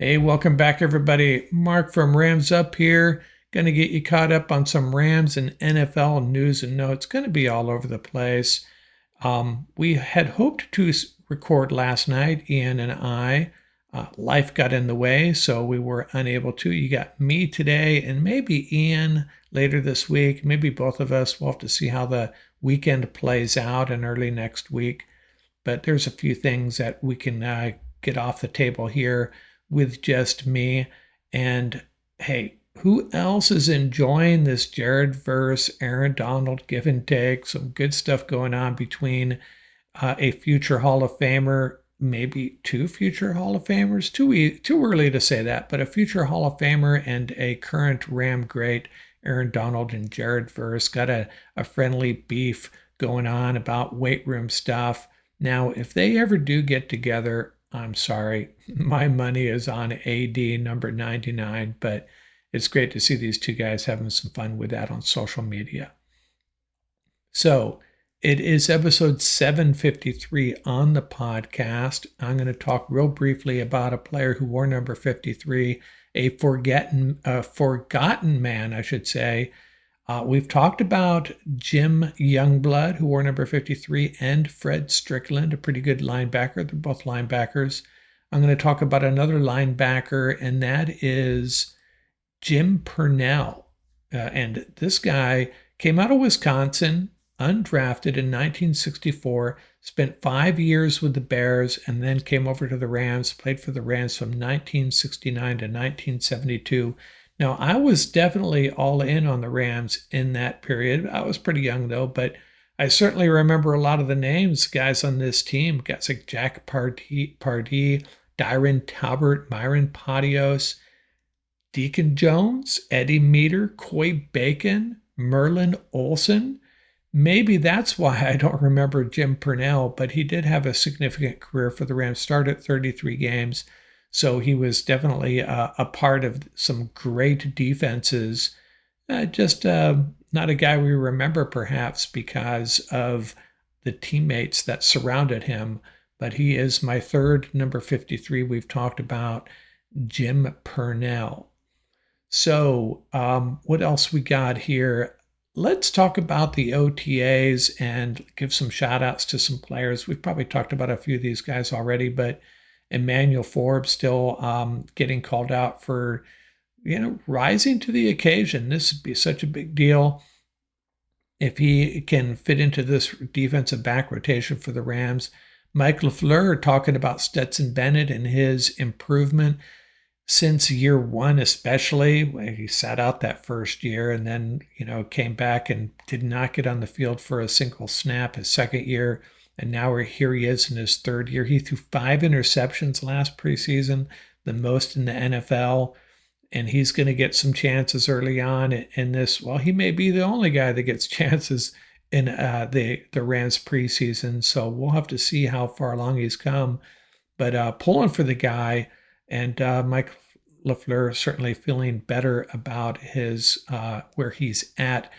Hey, welcome back, everybody. Mark from Rams Up here. Going to get you caught up on some Rams and NFL news and notes. Going to be all over the place. We had hoped to record last night, Ian and I. Life got in the way, so we were unable to. You got me today and maybe Ian later this week. Maybe both of us. We'll have to see how the weekend plays out and early next week. But there's a few things that we can get off the table here with just me. And hey, who else is enjoying this Jared versus Aaron Donald give and take? Some good stuff going on between a future Hall of Famer, maybe two future Hall of Famers. Too early to say that, but a future Hall of Famer and a current Ram great, Aaron Donald and Jared verse. Got a friendly beef going on about weight room stuff. Now, if they ever do get together, I'm sorry, my money is on AD number 99, but it's great to see these two guys having some fun with that on social media. So it is episode 753 on the podcast. I'm going to talk real briefly about a player who wore number 53, a forgotten man, I should say. We've talked about Jim Youngblood, who wore number 53, and Fred Strickland, a pretty good linebacker. They're both linebackers. I'm going to talk about another linebacker, and that is Jim Purnell. And this guy came out of Wisconsin, undrafted in 1964, spent 5 years with the Bears, and then came over to the Rams, played for the Rams from 1969 to 1972. Now, I was definitely all in on the Rams in that period. I was pretty young, though, but I certainly remember a lot of the names, guys on this team. Guys like Jack Pardee, Dyron Talbert, Myron Patios, Deacon Jones, Eddie Meter, Coy Bacon, Merlin Olsen. Maybe that's why I don't remember Jim Purnell, but he did have a significant career for the Rams, started 33 games. So he was definitely a part of some great defenses. Just not a guy we remember perhaps because of the teammates that surrounded him. But he is my third number 53 we've talked about, Jim Purnell. So what else we got here? Let's talk about the OTAs and give some shout outs to some players. We've probably talked about a few of these guys already, but Emmanuel Forbes still getting called out for, rising to the occasion. This would be such a big deal if he can fit into this defensive back rotation for the Rams. Mike LaFleur talking about Stetson Bennett and his improvement since year one, especially when he sat out that first year and then, came back and did not get on the field for a single snap his second year. And now here he is in his third year. He threw 5 interceptions last preseason, the most in the NFL. And he's going to get some chances early on in this. Well, he may be the only guy that gets chances in the Rams preseason. So we'll have to see how far along he's come. But pulling for the guy, and Mike LaFleur certainly feeling better about his where he's at.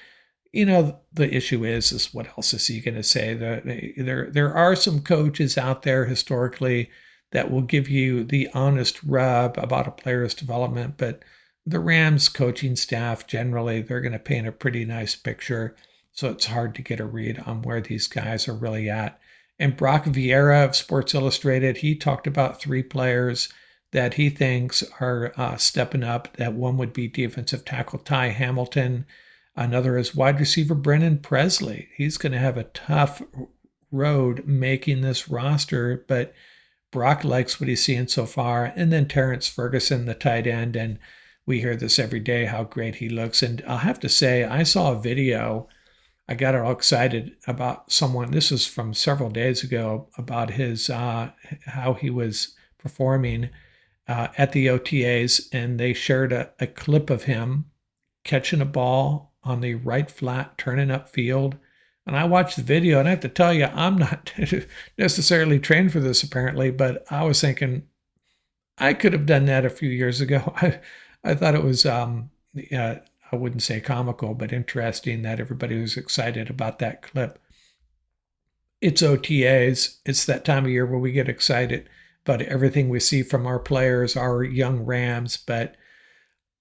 The issue is what else is he going to say? There are some coaches out there historically that will give you the honest rub about a player's development, but the Rams coaching staff generally, they're going to paint a pretty nice picture, so it's hard to get a read on where these guys are really at. And Brock Vieira of Sports Illustrated, he talked about 3 players that he thinks are stepping up. That one would be defensive tackle Ty Hamilton. Another is wide receiver Brennan Presley. He's going to have a tough road making this roster, but Brock likes what he's seeing so far. And then Terrence Ferguson, the tight end, and we hear this every day, how great he looks. And I'll have to say, I saw a video. I got all excited about someone. This was from several days ago about his how he was performing at the OTAs, and they shared a clip of him catching a ball on the right flat, turning upfield. And I watched the video, and I have to tell you, I'm not necessarily trained for this apparently, but I was thinking I could have done that a few years ago. I thought it was, I wouldn't say comical, but interesting that everybody was excited about that clip. It's OTAs. It's that time of year where we get excited about everything we see from our players, our young Rams, but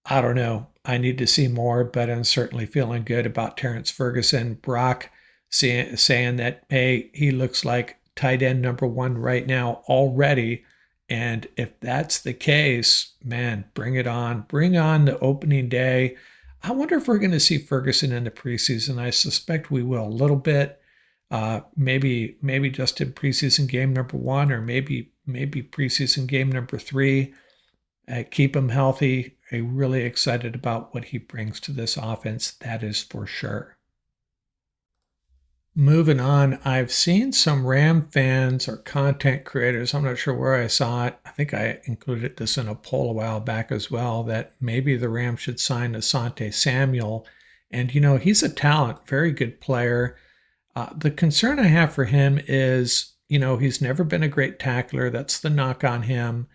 I don't know. I need to see more, but I'm certainly feeling good about Terrence Ferguson. Brock saying that, hey, he looks like tight end number one right now already. And if that's the case, man, bring it on. Bring on the opening day. I wonder if we're going to see Ferguson in the preseason. I suspect we will a little bit. Maybe just in preseason game number one, or maybe preseason game number three. Keep him healthy. I'm really excited about what he brings to this offense. That is for sure. Moving on, I've seen some Ram fans or content creators. I'm not sure where I saw it. I think I included this in a poll a while back as well, that maybe the Rams should sign Asante Samuel. And, he's a talent, very good player. The concern I have for him is, he's never been a great tackler. That's the knock on him.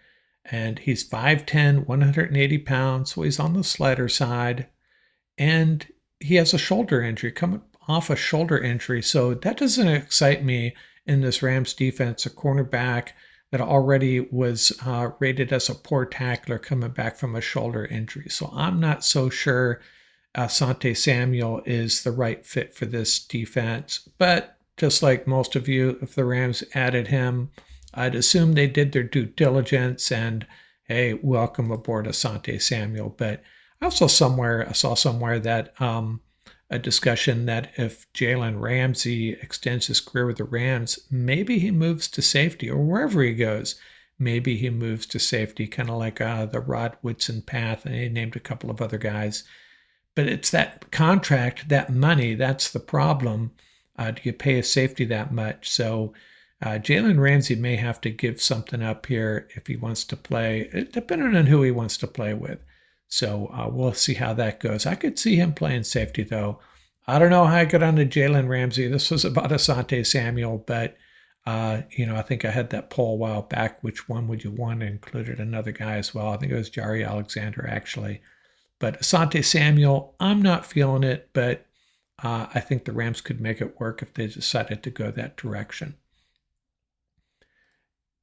And he's 5'10, 180 pounds, so he's on the slighter side. And he has a shoulder injury, coming off a shoulder injury. So that doesn't excite me in this Rams defense, a cornerback that already was rated as a poor tackler coming back from a shoulder injury. So I'm not so sure Asante Samuel is the right fit for this defense. But just like most of you, if the Rams added him, I'd assume they did their due diligence and, hey, welcome aboard Asante Samuel. But I also saw somewhere that a discussion that if Jalen Ramsey extends his career with the Rams, maybe he moves to safety, or wherever he goes, maybe he moves to safety, kind of like the Rod Woodson path, and he named a couple of other guys. But it's that contract, that money, that's the problem. Do you pay a safety that much? So Jalen Ramsey may have to give something up here if he wants to play, depending on who he wants to play with. So we'll see how that goes. I could see him playing safety, though. I don't know how I got on to Jalen Ramsey. This was about Asante Samuel, but, I think I had that poll a while back. Which one would you want? It included another guy as well. I think it was Jari Alexander, actually. But Asante Samuel, I'm not feeling it, but I think the Rams could make it work if they decided to go that direction.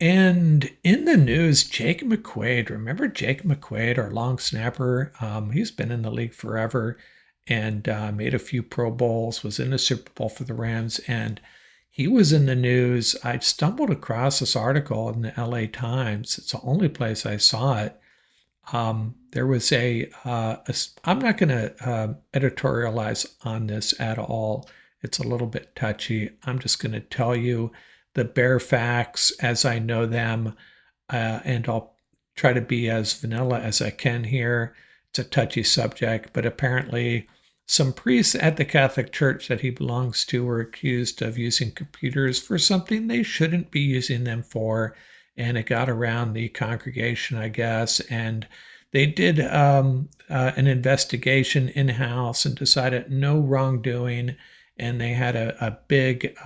And in the news, Jake McQuaid. Remember Jake McQuaid, our long snapper? He's been in the league forever and made a few Pro Bowls, was in the Super Bowl for the Rams, and he was in the news. I stumbled across this article in the LA Times. It's the only place I saw it. There was I'm not going to editorialize on this at all. It's a little bit touchy. I'm just going to tell you the bare facts as I know them, and I'll try to be as vanilla as I can here. It's a touchy subject, but apparently some priests at the Catholic Church that he belongs to were accused of using computers for something they shouldn't be using them for, and it got around the congregation, I guess, and they did an investigation in-house and decided no wrongdoing, and they had a big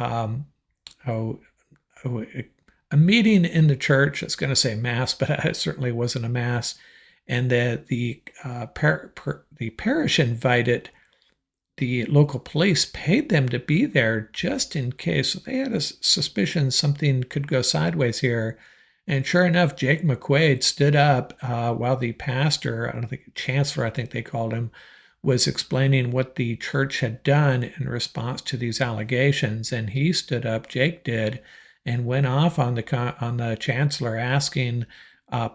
a meeting in the church. I was going to say mass, but it certainly wasn't a mass. And the parish invited the local police, paid them to be there just in case. So they had a suspicion something could go sideways here. And sure enough, Jake McQuaid stood up while the pastor, I don't think chancellor, I think they called him, was explaining what the church had done in response to these allegations. And he stood up, Jake did, and went off on the chancellor, asking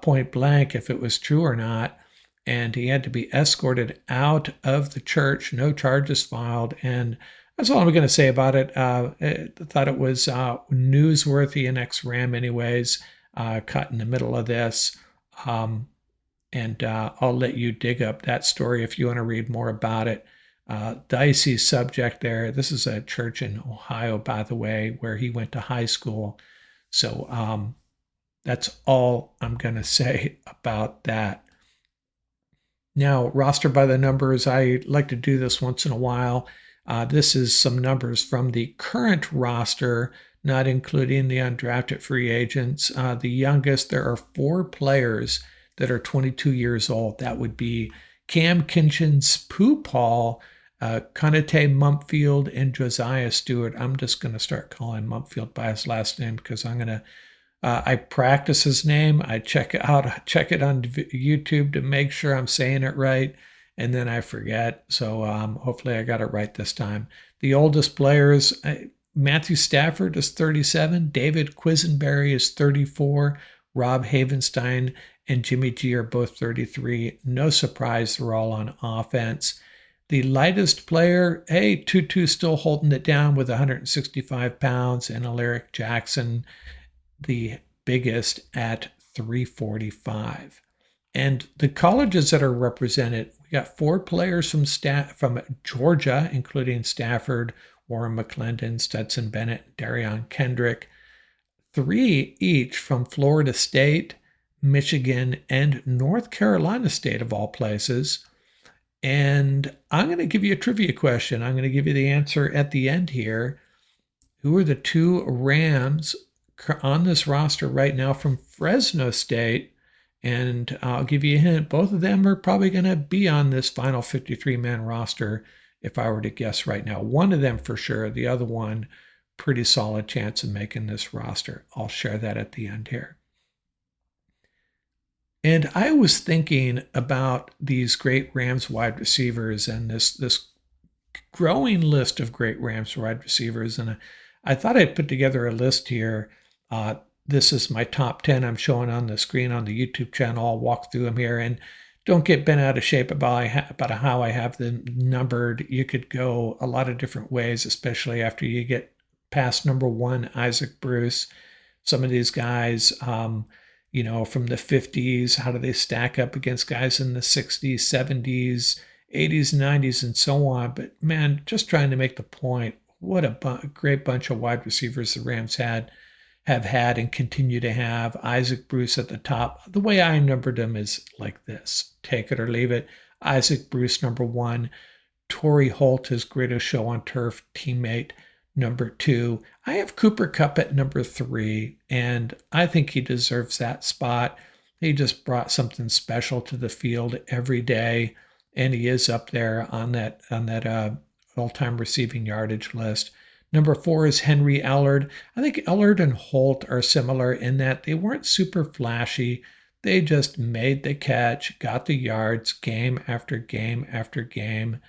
point blank if it was true or not. And he had to be escorted out of the church, no charges filed. And that's all I'm going to say about it. I thought it was newsworthy, an ex-Ram anyways, caught in the middle of this. And I'll let you dig up that story if you want to read more about it. Dicey subject there. This is a church in Ohio, by the way, where he went to high school. So that's all I'm going to say about that. Now, roster by the numbers. I like to do this once in a while. This is some numbers from the current roster, not including the undrafted free agents. The youngest, there are 4 players that are 22 years old. That would be Cam Kinchins, Pooh Paul, Conate Mumpfield, and Josiah Stewart. I'm just going to start calling Mumpfield by his last name because I'm going to I practice his name. I check it on YouTube to make sure I'm saying it right, and then I forget. So hopefully I got it right this time. The oldest players, Matthew Stafford is 37, David Quisenberry is 34, Rob Havenstein and Jimmy G are both 33. No surprise, they're all on offense. The lightest player, hey, Tutu still holding it down with 165 pounds, and Alaric Jackson, the biggest, at 345. And the colleges that are represented, we got 4 players from Georgia, including Stafford, Warren McClendon, Stetson Bennett, Darion Kendrick. 3 each from Florida State, Michigan, and North Carolina State, of all places. And I'm going to give you a trivia question. I'm going to give you the answer at the end here. Who are the 2 Rams on this roster right now from Fresno State? And I'll give you a hint. Both of them are probably going to be on this final 53-man roster if I were to guess right now. One of them for sure. The other one, pretty solid chance of making this roster. I'll share that at the end here. And I was thinking about these great Rams wide receivers and this growing list of great Rams wide receivers. And I thought I'd put together a list here. This is my top 10 I'm showing on the screen on the YouTube channel. I'll walk through them here. And don't get bent out of shape about how I have them numbered. You could go a lot of different ways, especially after you get past number 1, Isaac Bruce. Some of these guys, from the 50s, how do they stack up against guys in the 60s, 70s, 80s, 90s, and so on. But man, just trying to make the point, what a great bunch of wide receivers the Rams have had and continue to have. Isaac Bruce at the top. The way I numbered them is like this. Take it or leave it. Isaac Bruce, number 1. Torrey Holt, his greatest show on turf teammate, number 2. I have Cooper Kupp at number 3, and I think he deserves that spot. He just brought something special to the field every day, and he is up there on that all-time receiving yardage list. Number 4 is Henry Ellard. I think Ellard and Holt are similar in that they weren't super flashy. They just made the catch, got the yards game after game after game.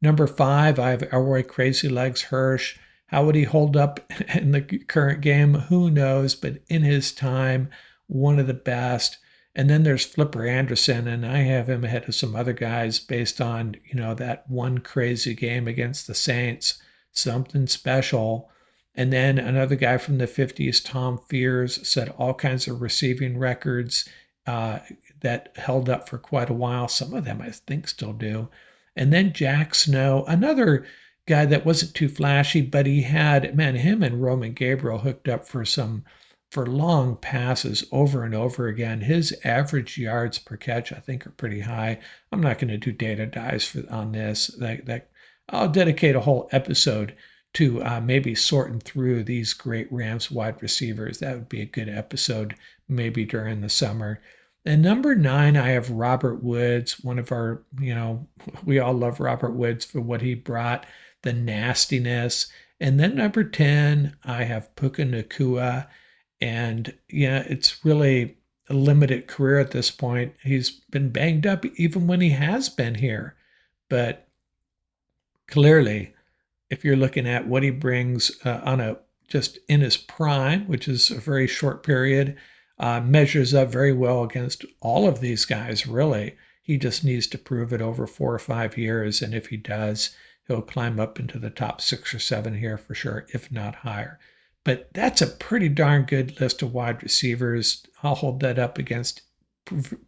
Number 5, I have Elroy Crazy Legs Hirsch. How would he hold up in the current game? Who knows? But in his time, one of the best. And then there's Flipper Anderson, and I have him ahead of some other guys based on, that one crazy game against the Saints. Something special. And then another guy from the 50s, Tom Fears, set all kinds of receiving records that held up for quite a while. Some of them I think still do. And then Jack Snow, another guy that wasn't too flashy, but he had, him and Roman Gabriel hooked up for long passes over and over again. His average yards per catch, I think, are pretty high. I'm not going to do data dives on this. I'll dedicate a whole episode to maybe sorting through these great Rams wide receivers. That would be a good episode, maybe during the summer. And number 9, I have Robert Woods, one of our, we all love Robert Woods for what he brought, the nastiness. And then number 10, I have Puka Nacua. And it's really a limited career at this point. He's been banged up even when he has been here. But clearly, if you're looking at what he brings just in his prime, which is a very short period, measures up very well against all of these guys, really. He just needs to prove it over 4 or 5 years, and if he does, he'll climb up into the top 6 or 7 here for sure, if not higher. But that's a pretty darn good list of wide receivers. I'll hold that up against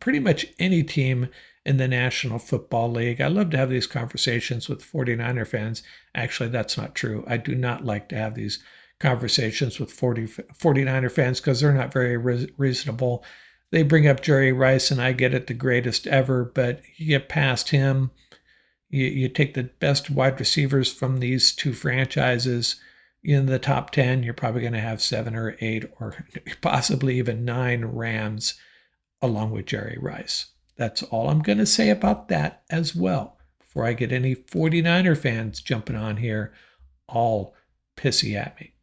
pretty much any team in the National Football League. I love to have these conversations with 49er fans. Actually, that's not true. I do not like to have these conversations with 49er fans because they're not very reasonable. They bring up Jerry Rice, and I get it, the greatest ever, but you get past him. You take the best wide receivers from these 2 franchises. In the top 10, you're probably going to have 7 or 8 or possibly even 9 Rams along with Jerry Rice. That's all I'm going to say about that as well before I get any 49er fans jumping on here all pissy at me.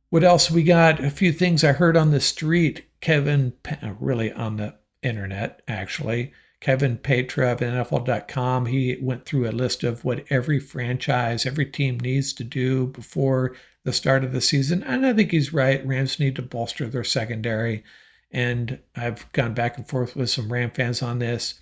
What else we got? A few things I heard on the street. Really on the internet, actually. Kevin Petra of NFL.com, he went through a list of what every franchise, every team needs to do before the start of the season. And I think he's right. Rams need to bolster their secondary. And I've gone back and forth with some Ram fans on this.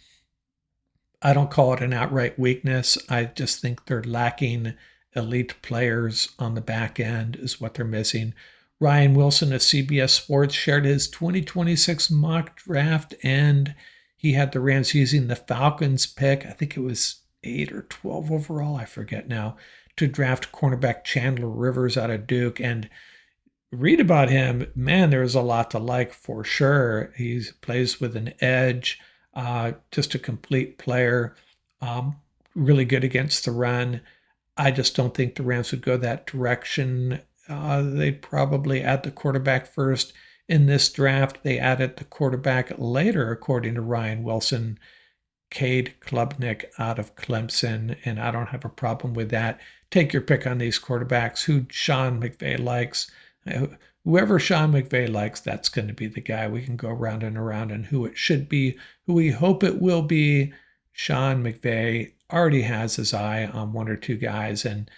I don't call it an outright weakness. I just think they're lacking elite players on the back end, is what they're missing. Ryan Wilson of CBS Sports shared his 2026 mock draft, and he had the Rams using the Falcons pick. I think it was 8 or 12 overall, I forget now, to draft cornerback Chandler Rivers out of Duke. And read about him, man, there's a lot to like for sure. He plays with an edge, just a complete player, um, really good against the run. I just don't think the Rams would go that direction. They'd probably add the quarterback first. In this draft, they added the quarterback later, according to Ryan Wilson, Cade Klubnik out of Clemson, and I don't have a problem with that. Take your pick on these quarterbacks. Who Sean McVay likes. Whoever Sean McVay likes, that's going to be the guy. We can go around and around and who it should be, who we hope it will be. Sean McVay already has his eye on one or two guys. And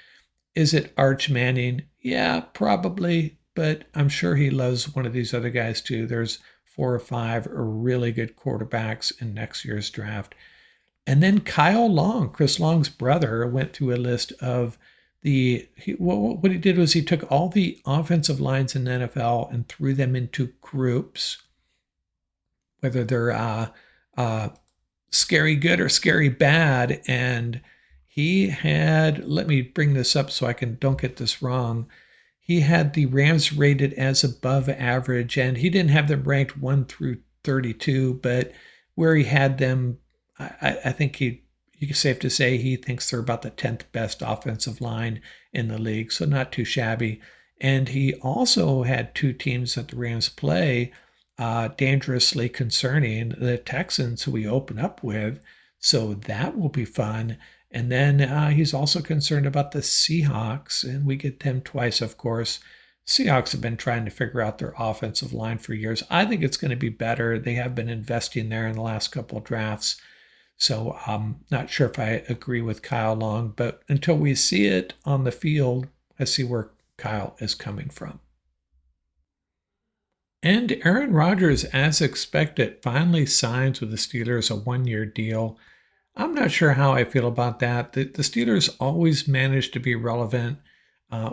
is it Arch Manning? Yeah, probably, but I'm sure he loves one of these other guys too. There's 4 or 5 really good quarterbacks in next year's draft. And then Kyle Long, Chris Long's brother, went through a list of what he did was he took all the offensive lines in the NFL and threw them into groups, whether they're scary good or scary bad. And he had, let me bring this up so I don't get this wrong. He had the Rams rated as above average, and he didn't have them ranked 1 through 32, but where he had them, I think it's safe to say he thinks they're about the 10th best offensive line in the league, so not too shabby. And he also had 2 teams that the Rams play dangerously concerning, the Texans, who we open up with, so that will be fun. And then he's also concerned about the Seahawks, and we get them twice, of course. Seahawks have been trying to figure out their offensive line for years. I think it's going to be better. They have been investing there in the last couple of drafts. So I'm not sure if I agree with Kyle Long, but until we see it on the field, I see where Kyle is coming from. And Aaron Rodgers, as expected, finally signs with the Steelers a 1-year deal. I'm not sure how I feel about that. The Steelers always manage to be relevant.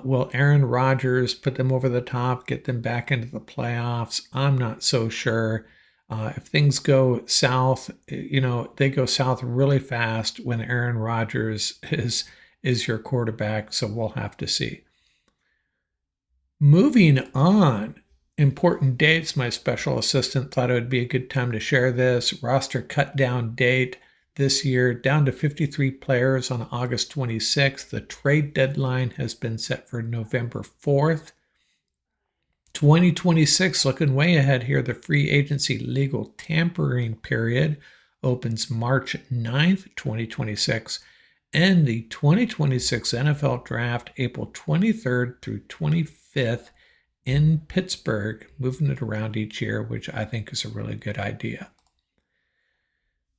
Will Aaron Rodgers put them over the top, get them back into the playoffs? I'm not so sure. If things go south, they go south really fast when Aaron Rodgers is your quarterback. So we'll have to see. Moving on, important dates. My special assistant thought it would be a good time to share this. Roster cut down date this year down to 53 players on August 26th. The trade deadline has been set for November 4th. 2026, looking way ahead here. The free agency legal tampering period opens March 9th, 2026, and the 2026 NFL Draft April 23rd through 25th in Pittsburgh, moving it around each year, which I think is a really good idea.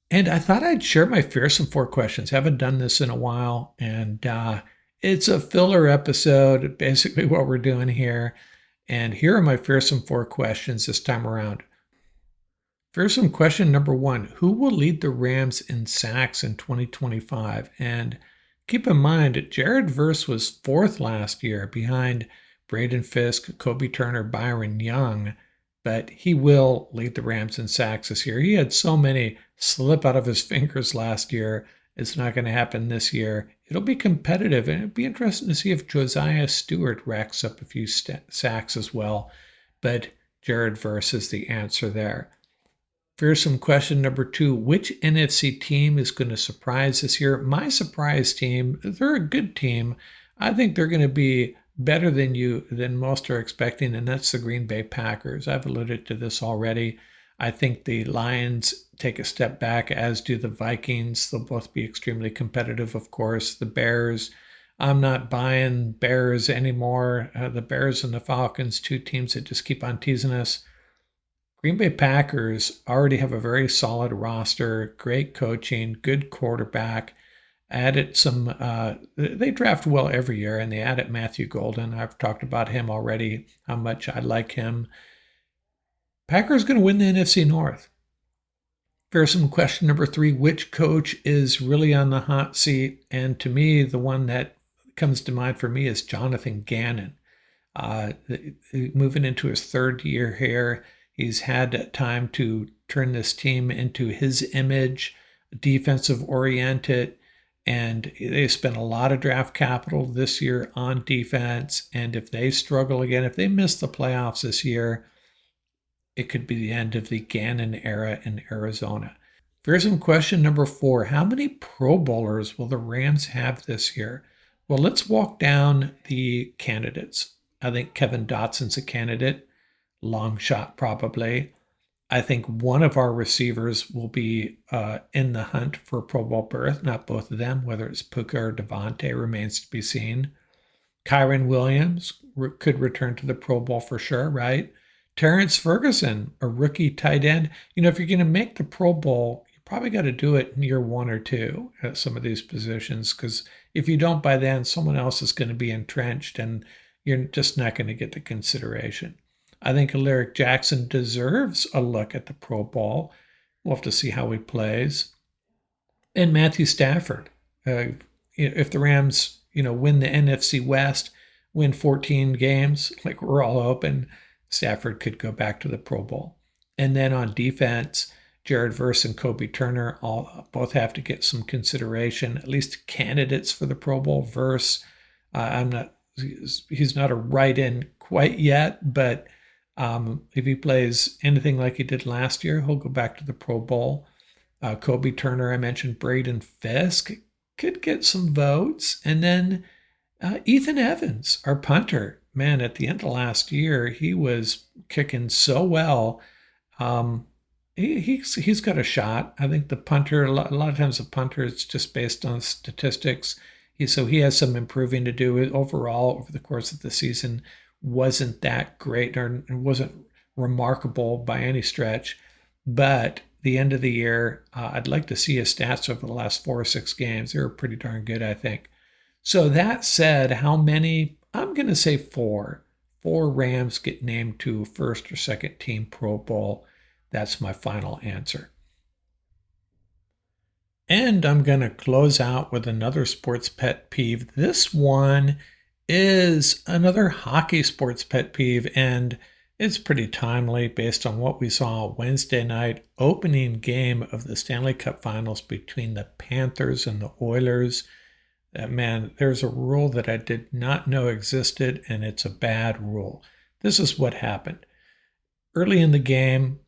And I thought I'd share my fearsome 4 questions. Haven't done this in a while, and it's a filler episode, basically what we're doing here. And here are my fearsome 4 questions this time around. Fearsome question number 1, who will lead the Rams in sacks in 2025? And keep in mind, Jared Verse was 4th last year behind Braden Fisk, Kobe Turner, Byron Young, but he will lead the Rams in sacks this year. He had so many slip out of his fingers last year. It's not going to happen this year. It'll be competitive, and it'd be interesting to see if Josiah Stewart racks up a few sacks as well. But Jared Verse is the answer there. Fearsome question number 2, which NFC team is going to surprise this year? My surprise team, they're a good team. I think they're going to be better than most are expecting, and that's the Green Bay Packers. I've alluded to this already. I think the Lions take a step back, as do the Vikings. They'll both be extremely competitive, of course. The Bears, I'm not buying Bears anymore. The Bears and the Falcons, two teams that just keep on teasing us. Green Bay Packers already have a very solid roster, great coaching, good quarterback. Added some, they draft well every year, and they added Matthew Golden. I've talked about him already, how much I like him. Packers going to win the NFC North. Fearsome question number 3, which coach is really on the hot seat? And to me, the one that comes to mind for me is Jonathan Gannon. Moving into his third year here, he's had time to turn this team into his image, defensive oriented, and they spent a lot of draft capital this year on defense. And if they struggle again, if they miss the playoffs this year, it could be the end of the Gannon era in Arizona. Fearsome question number 4. How many Pro Bowlers will the Rams have this year? Well, let's walk down the candidates. I think Kevin Dotson's a candidate. Long shot, probably. I think one of our receivers will be in the hunt for a Pro Bowl berth. Not both of them. Whether it's Puka or Devontae remains to be seen. Kyron Williams could return to the Pro Bowl for sure, right? Terrence Ferguson, a rookie tight end. If you're going to make the Pro Bowl, you probably got to do it in year 1 or 2 at some of these positions, because if you don't by then, someone else is going to be entrenched and you're just not going to get the consideration. I think Alaric Jackson deserves a look at the Pro Bowl. We'll have to see how he plays. And Matthew Stafford. If the Rams, win the NFC West, win 14 games, like we're all hoping, Stafford could go back to the Pro Bowl. And then on defense, Jared Verse and Kobe Turner both have to get some consideration, at least candidates for the Pro Bowl. Verse, he's not a write-in quite yet, but if he plays anything like he did last year, he'll go back to the Pro Bowl. Kobe Turner, I mentioned Braden Fisk, could get some votes. And then Ethan Evans, our punter. Man, at the end of last year, he was kicking so well. He's got a shot. I think the punter, a lot of times the punter, it's just based on statistics. So he has some improving to do. Overall, over the course of the season, wasn't that great or wasn't remarkable by any stretch. But the end of the year, I'd like to see his stats over the last 4 or 6 games. They were pretty darn good, I think. So that said, how many? I'm going to say 4. 4 Rams get named to first or second team Pro Bowl. That's my final answer. And I'm going to close out with another sports pet peeve. This one is another hockey sports pet peeve, and it's pretty timely based on what we saw Wednesday night, opening game of the Stanley Cup Finals between the Panthers and the Oilers. Man, there's a rule that I did not know existed, and it's a bad rule. This is what happened. Early in the game,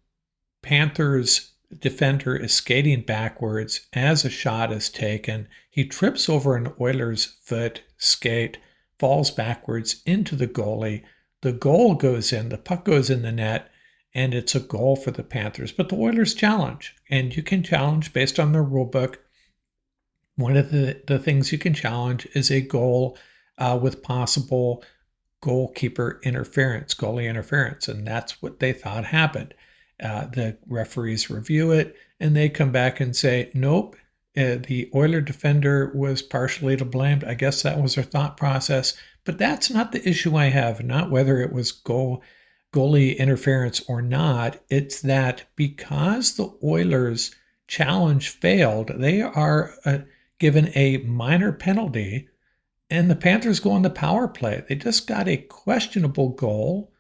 Panthers defender is skating backwards as a shot is taken. He trips over an Oilers foot skate, falls backwards into the goalie. The goal goes in, the puck goes in the net, and it's a goal for the Panthers. But the Oilers challenge, and you can challenge based on their rule book. One of the things you can challenge is a goal with possible goalkeeper interference, goalie interference, and that's what they thought happened. The referees review it, and they come back and say, nope, the Oiler defender was partially to blame. I guess that was their thought process, but that's not the issue I have, not whether it was goalie interference or not. It's that because the Oilers' challenge failed, they are given a minor penalty, and the Panthers go on the power play. They just got a questionable goal,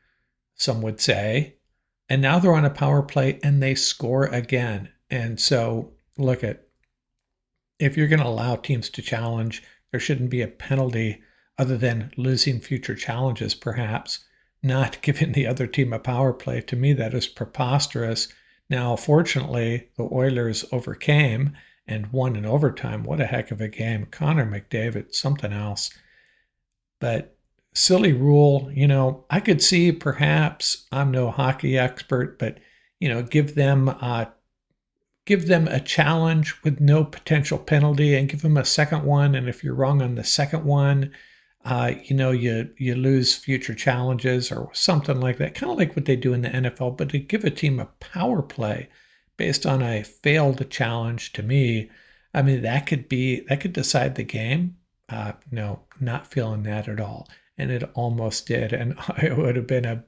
some would say, and now they're on a power play and they score again. And so, look at, if you're going to allow teams to challenge, there shouldn't be a penalty other than losing future challenges, perhaps, not giving the other team a power play. To me, that is preposterous. Now, fortunately, the Oilers overcame and won in overtime. What a heck of a game. Connor McDavid, something else. But silly rule, I could see perhaps, I'm no hockey expert, but, give them give them a challenge with no potential penalty and give them a second one. And if you're wrong on the second one, you lose future challenges or something like that. Kind of like what they do in the NFL, but to give a team a power play based on a failed challenge, to me, I mean, that could decide the game. No, not feeling that at all. And it almost did. And it would have been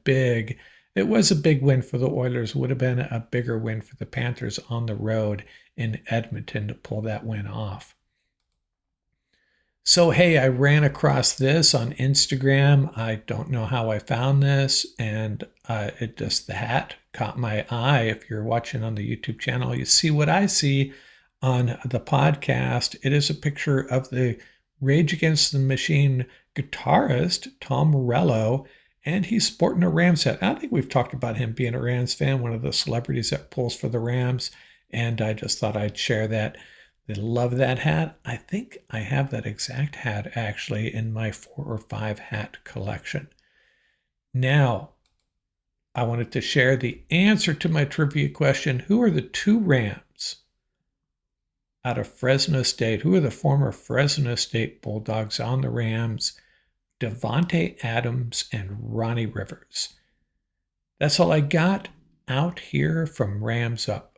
it was a big win for the Oilers. Would have been a bigger win for the Panthers on the road in Edmonton to pull that win off. So, hey, I ran across this on Instagram. I don't know how I found this, and the hat caught my eye. If you're watching on the YouTube channel, you see what I see on the podcast. It is a picture of the Rage Against the Machine guitarist, Tom Morello, and he's sporting a Rams hat. I think we've talked about him being a Rams fan, one of the celebrities that pulls for the Rams, and I just thought I'd share that. I love that hat. I think I have that exact hat actually in my 4 or 5 hat collection. Now, I wanted to share the answer to my trivia question. Who are the 2 Rams out of Fresno State? Who are the former Fresno State Bulldogs on the Rams? Devontae Adams and Ronnie Rivers. That's all I got out here from Rams Up.